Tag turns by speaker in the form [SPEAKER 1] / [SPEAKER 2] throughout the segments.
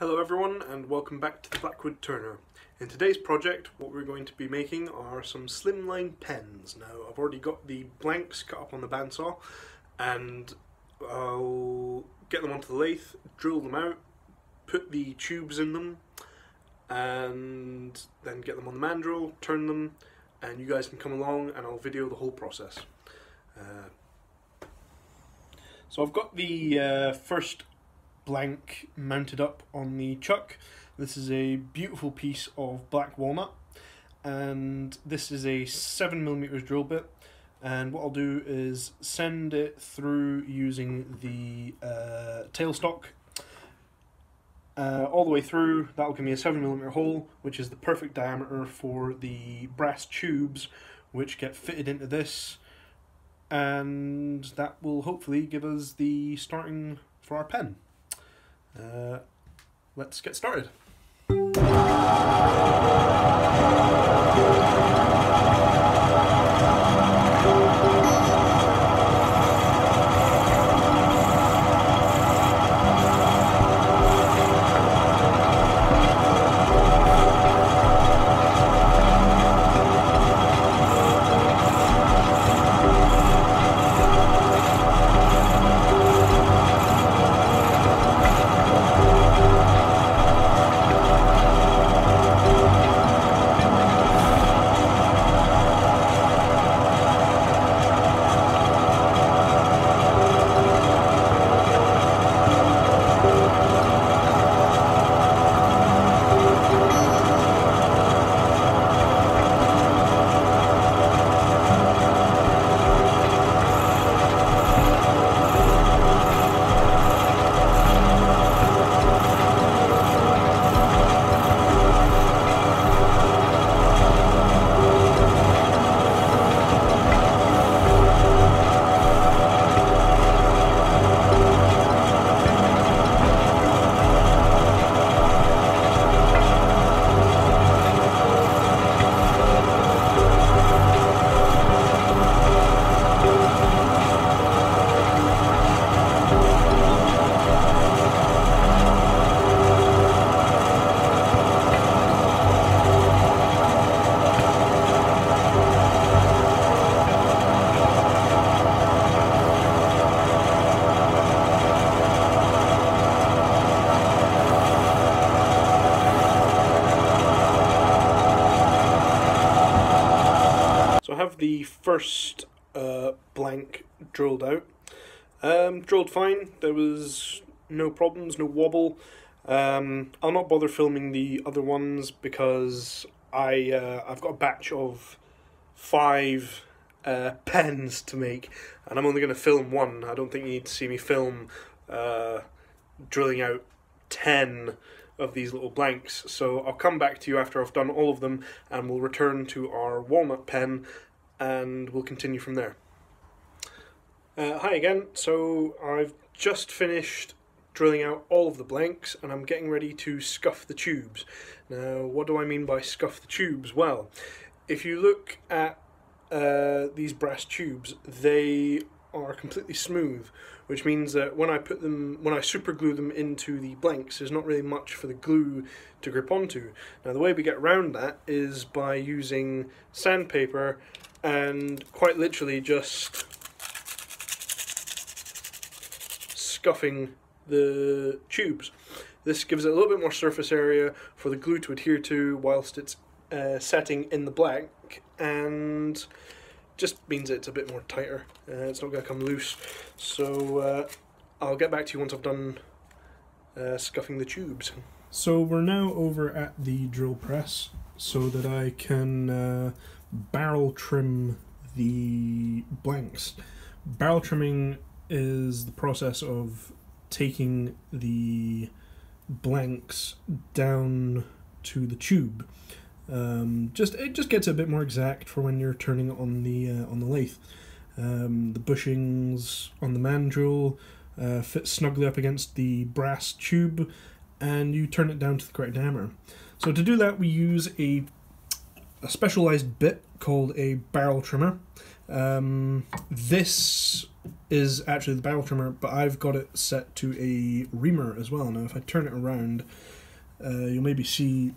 [SPEAKER 1] Hello everyone and welcome back to the Blackwood Turner. In today's project what we're going to be making are some slimline pens. Now I've already got the blanks cut up on the bandsaw and I'll get them onto the lathe, drill them out, put the tubes in them and then get them on the mandrel, turn them, and you guys can come along and I'll video the whole process. So I've got the first blank mounted up on the chuck. This is a beautiful piece of black walnut and this is a 7mm drill bit, and what I'll do is send it through using the tailstock all the way through. That'll give me a 7mm hole, which is the perfect diameter for the brass tubes which get fitted into this, and that will hopefully give us the starting for our pen. Let's get started. So I have the first blank drilled out. Drilled fine, there was no problems, no wobble. I'll not bother filming the other ones because I've got a batch of 5 pens to make and I'm only going to film one. I don't think you need to see me film drilling out 10 of these little blanks, so I'll come back to you after I've done all of them and we'll return to our walnut pen and we'll continue from there. Hi again, so I've just finished drilling out all of the blanks and I'm getting ready to scuff the tubes. Now what do I mean by scuff the tubes? Well, if you look at these brass tubes, they are completely smooth, which means that when I super glue them into the blanks, there's not really much for the glue to grip onto. Now the way we get around that is by using sandpaper and quite literally just scuffing the tubes. This gives it a little bit more surface area for the glue to adhere to whilst it's setting in the blank, and just means it's a bit more tighter. It's not going to come loose. So I'll get back to you once I've done scuffing the tubes. So we're now over at the drill press so that I can barrel trim the blanks. Barrel trimming is the process of taking the blanks down to the tube. It just gets a bit more exact for when you're turning it on the lathe. The bushings on the mandrel fit snugly up against the brass tube, and you turn it down to the correct diameter. So to do that, we use a specialized bit called a barrel trimmer. This is actually the barrel trimmer, but I've got it set to a reamer as well. Now if I turn it around, you'll maybe see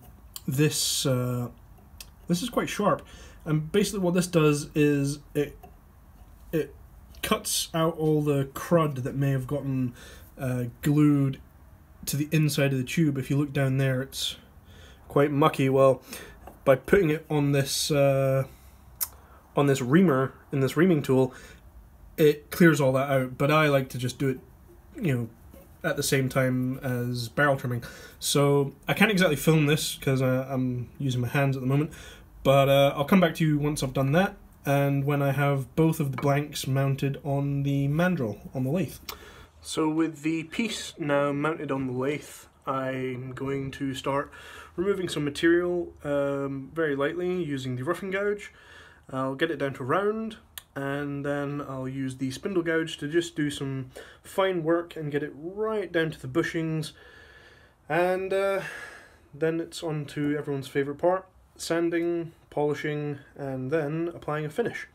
[SPEAKER 1] this, this is quite sharp, and basically what this does is it cuts out all the crud that may have gotten glued to the inside of the tube. If you look down there, it's quite mucky. Well, by putting it on this reamer, in this reaming tool, it clears all that out. But I like to just do it, you know, at the same time as barrel trimming. So I can't exactly film this because I'm using my hands at the moment, but I'll come back to you once I've done that, and when I have both of the blanks mounted on the mandrel, on the lathe. So with the piece now mounted on the lathe, I'm going to start removing some material very lightly using the roughing gouge. I'll get it down to round, and then I'll use the spindle gouge to just do some fine work and get it right down to the bushings, and then it's on to everyone's favourite part, sanding, polishing, and then applying a finish.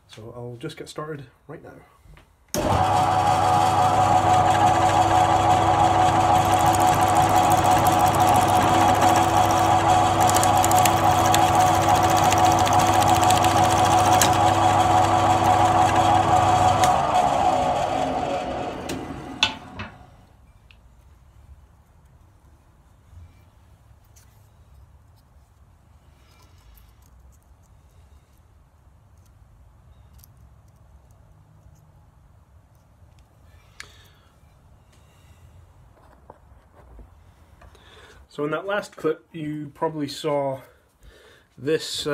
[SPEAKER 1] So I'll just get started right now. So in that last clip, you probably saw this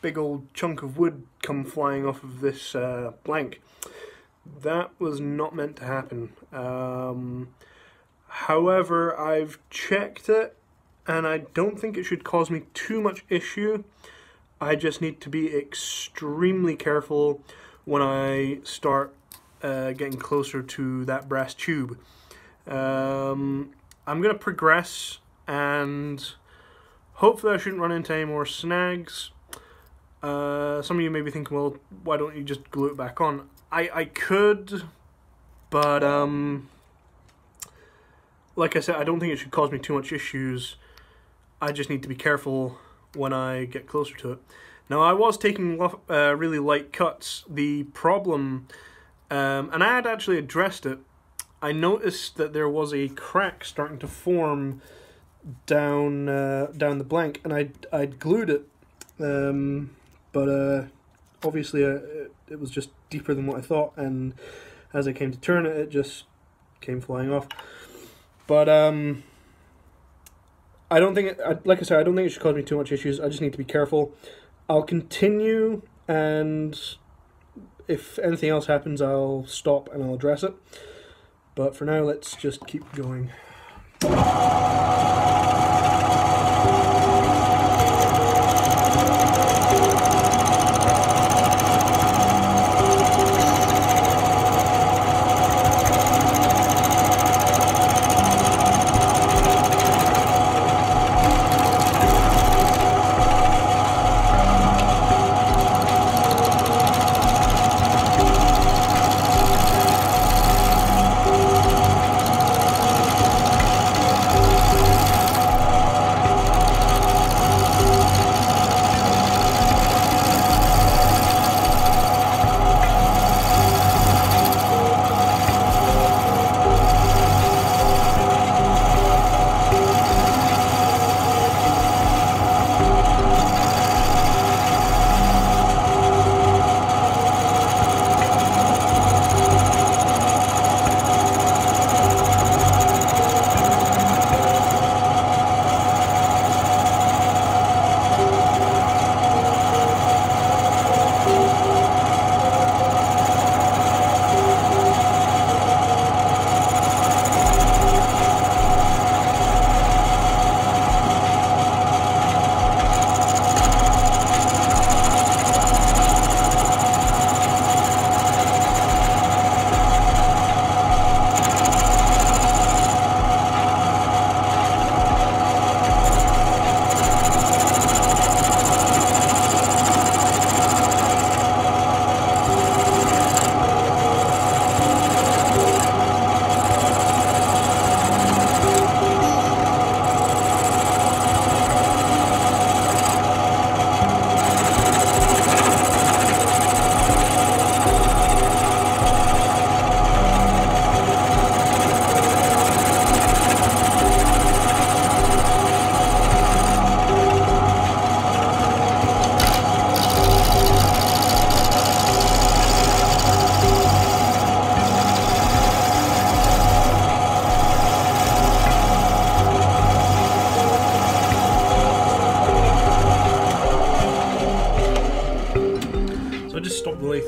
[SPEAKER 1] big old chunk of wood come flying off of this blank. That was not meant to happen. However, I've checked it, and I don't think it should cause me too much issue. I just need to be extremely careful when I start getting closer to that brass tube. I'm going to progress, and hopefully I shouldn't run into any more snags. Some of you may be thinking, well, why don't you just glue it back on? I could, but like I said, I don't think it should cause me too much issues. I just need to be careful when I get closer to it. Now, I was taking really light cuts. The problem, and I had actually addressed it, I noticed that there was a crack starting to form down the blank, and I'd glued it, but obviously it was just deeper than what I thought, and as I came to turn it, it just came flying off. But I don't think like I said, I don't think it should cause me too much issues. I just need to be careful. I'll continue, and if anything else happens, I'll stop and I'll address it. But for now, let's just keep going.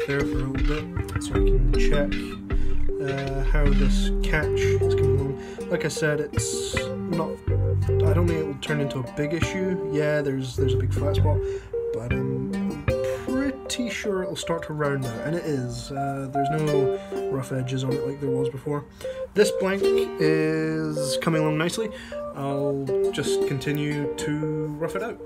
[SPEAKER 1] there for a little bit so I can check how this catch is coming along. Like I said, it's not, I don't think it will turn into a big issue. Yeah, there's a big flat spot, but I'm pretty sure it'll start to round out, and it is. There's no rough edges on it like there was before. This blank is coming along nicely. I'll just continue to rough it out.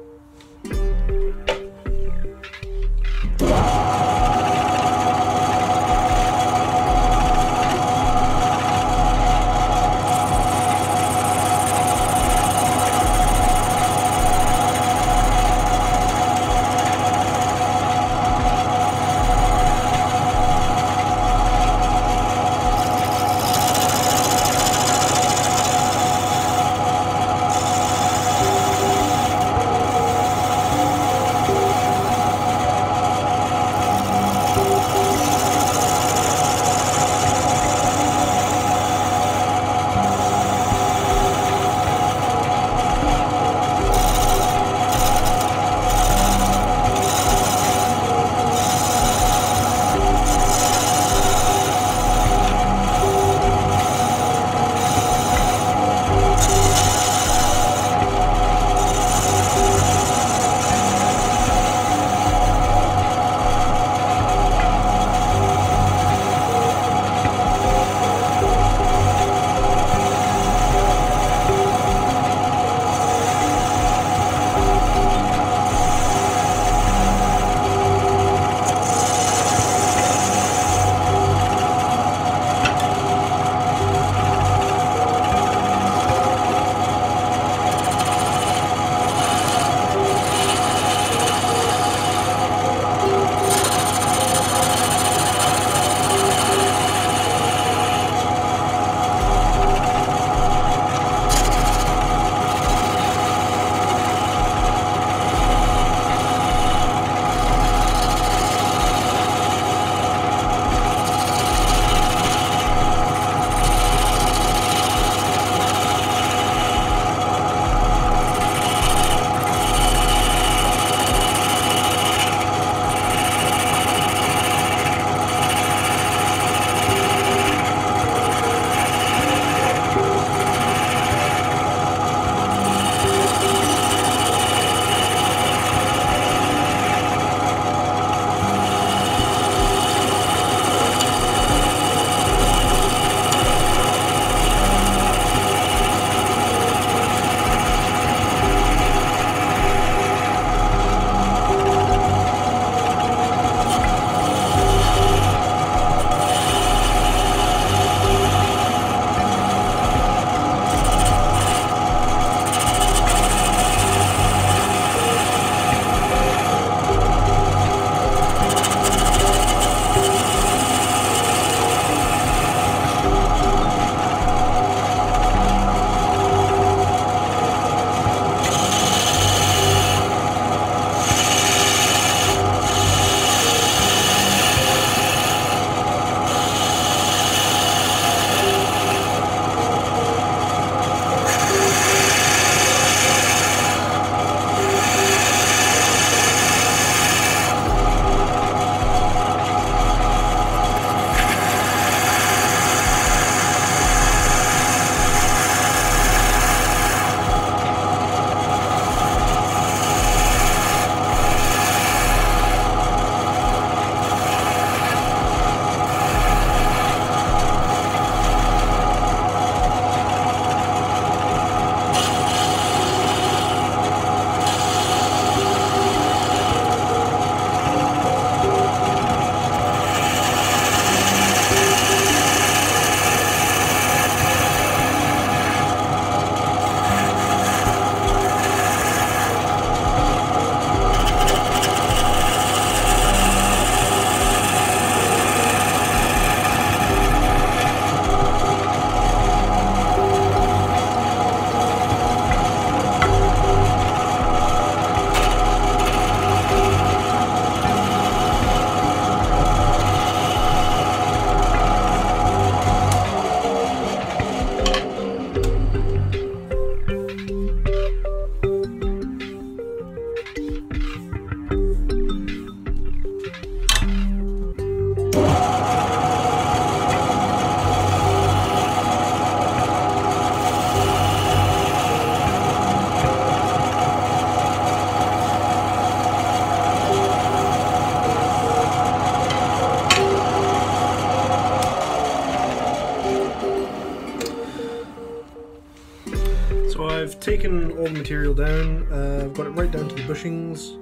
[SPEAKER 1] So I've taken all the material down, I've got it right down to the bushings.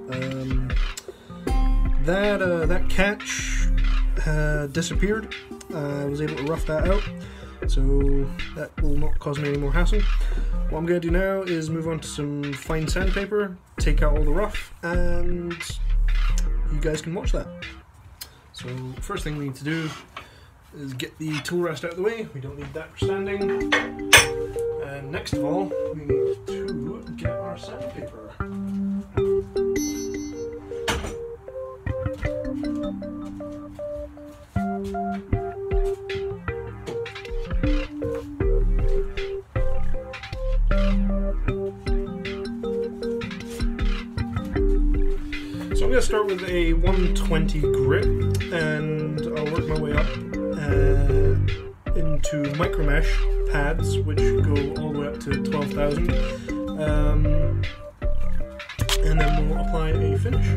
[SPEAKER 1] That catch disappeared. I was able to rough that out, so that will not cause me any more hassle. What I'm going to do now is move on to some fine sandpaper, take out all the rough, and you guys can watch that. So first thing we need to do is get the tool rest out of the way. We don't need that for standing. And next of all, we need to get our sandpaper. So I'm going to start with a 120 grit, and I'll work my way up into micro mesh pads, which go all the way up to 12,000, and then we'll apply a finish.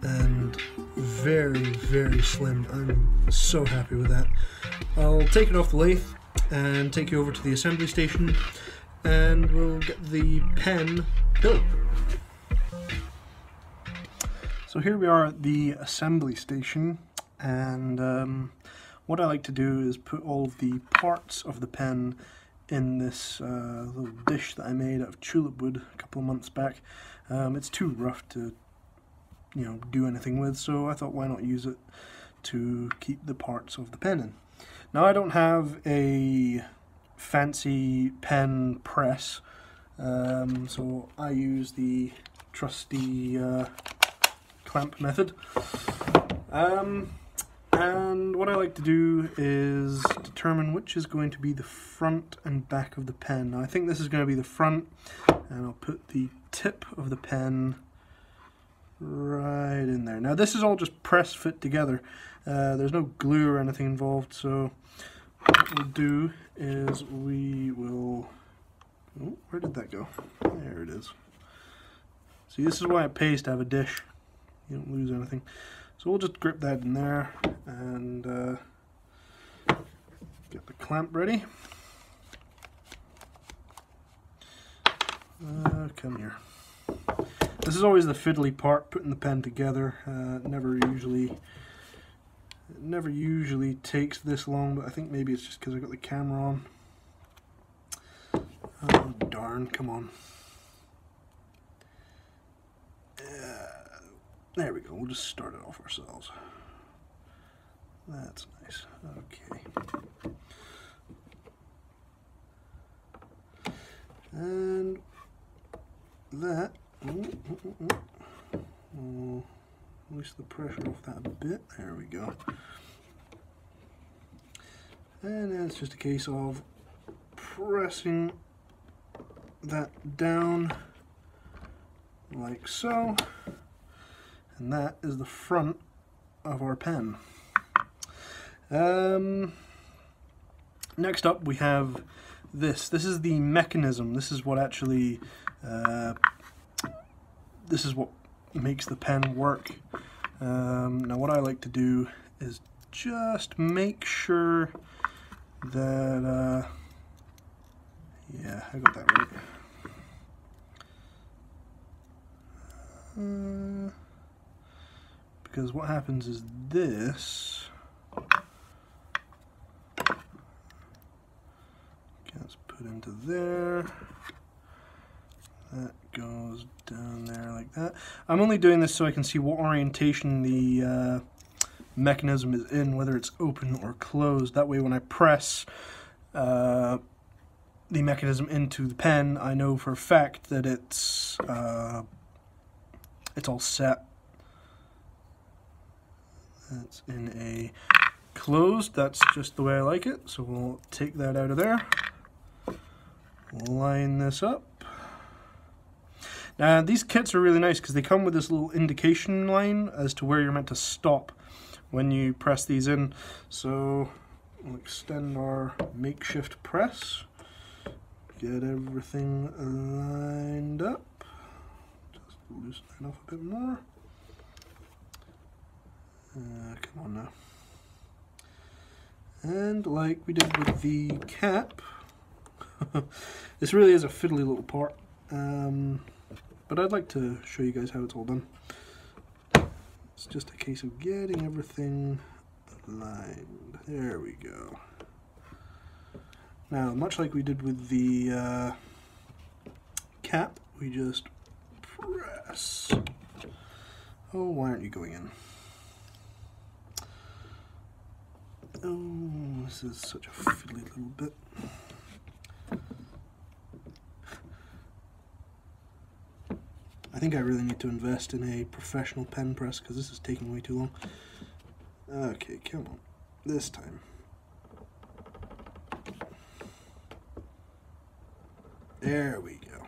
[SPEAKER 1] and very, very slim. I'm so happy with that. I'll take it off the lathe and take you over to the assembly station, and we'll get the pen built. So here we are at the assembly station, and what I like to do is put all of the parts of the pen in this little dish that I made out of tulip wood a couple of months back. It's too rough to, you know, do anything with, so I thought why not use it to keep the parts of the pen in. Now I don't have a fancy pen press, so I use the trusty clamp method. And what I like to do is determine which is going to be the front and back of the pen. Now I think this is going to be the front, and I'll put the tip of the pen right in there. Now this is all just press fit together. There's no glue or anything involved, so what we'll do is we will... Oh, where did that go? There it is. See, this is why it pays to have a dish. You don't lose anything. So we'll just grip that in there and get the clamp ready. Come here. This is always the fiddly part, putting the pen together. It never usually takes this long, but I think maybe it's just because I got the camera on. Oh darn, come on. There we go, we'll just start it off ourselves. That's nice, okay. And that, release the pressure off that a bit, there we go. And then it's just a case of pressing that down like so. And that is the front of our pen. Next up we have this. This is the mechanism. This is what actually, this is what makes the pen work. Now what I like to do is just make sure that, yeah, I got that right. Because what happens is this gets put into there, that goes down there like that. I'm only doing this so I can see what orientation the mechanism is in, whether it's open or closed. That way when I press the mechanism into the pen, I know for a fact that it's all set. That's in a closed, that's just the way I like it, so we'll take that out of there, line this up. Now these kits are really nice because they come with this little indication line as to where you're meant to stop when you press these in. So we'll extend our makeshift press, get everything lined up, just loosen that off a bit more. Come on now. And like we did with the cap, this really is a fiddly little part, but I'd like to show you guys how it's all done. It's just a case of getting everything aligned. There we go. Now, much like we did with the cap, we just press. Oh, why aren't you going in? Oh, this is such a fiddly little bit. I think I really need to invest in a professional pen press because this is taking way too long. Okay, come on. This time. There we go.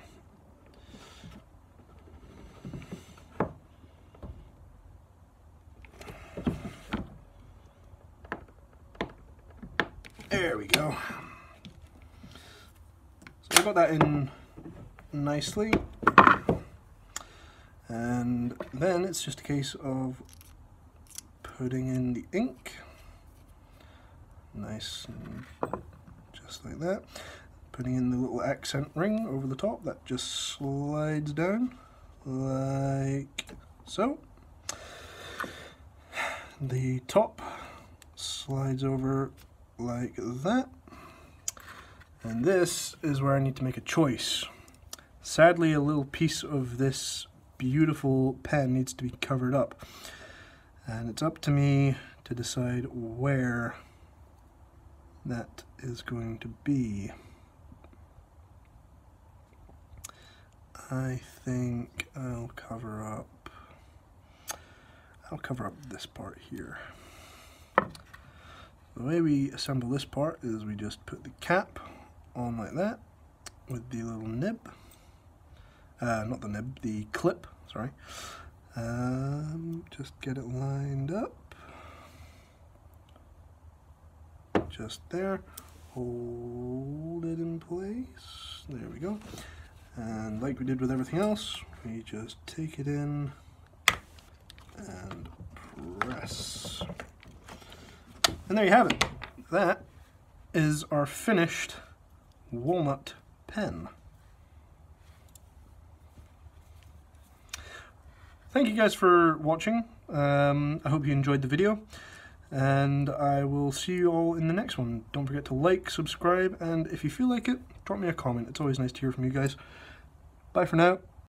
[SPEAKER 1] There we go. So I got that in nicely. And then it's just a case of putting in the ink, nice and just like that. Putting in the little accent ring over the top that just slides down like so. The top slides over like that. And this is where I need to make a choice. Sadly, a little piece of this beautiful pen needs to be covered up. And it's up to me to decide where that is going to be. I think I'll cover up this part here. The way we assemble this part is we just put the cap on like that with the little nib. Not the nib, the clip, sorry. Just get it lined up. Just there. Hold it in place. There we go. And like we did with everything else, we just take it in and press. And there you have it. That is our finished walnut pen. Thank you guys for watching. I hope you enjoyed the video, and I will see you all in the next one. Don't forget to like, subscribe, and if you feel like it, drop me a comment. It's always nice to hear from you guys. Bye for now.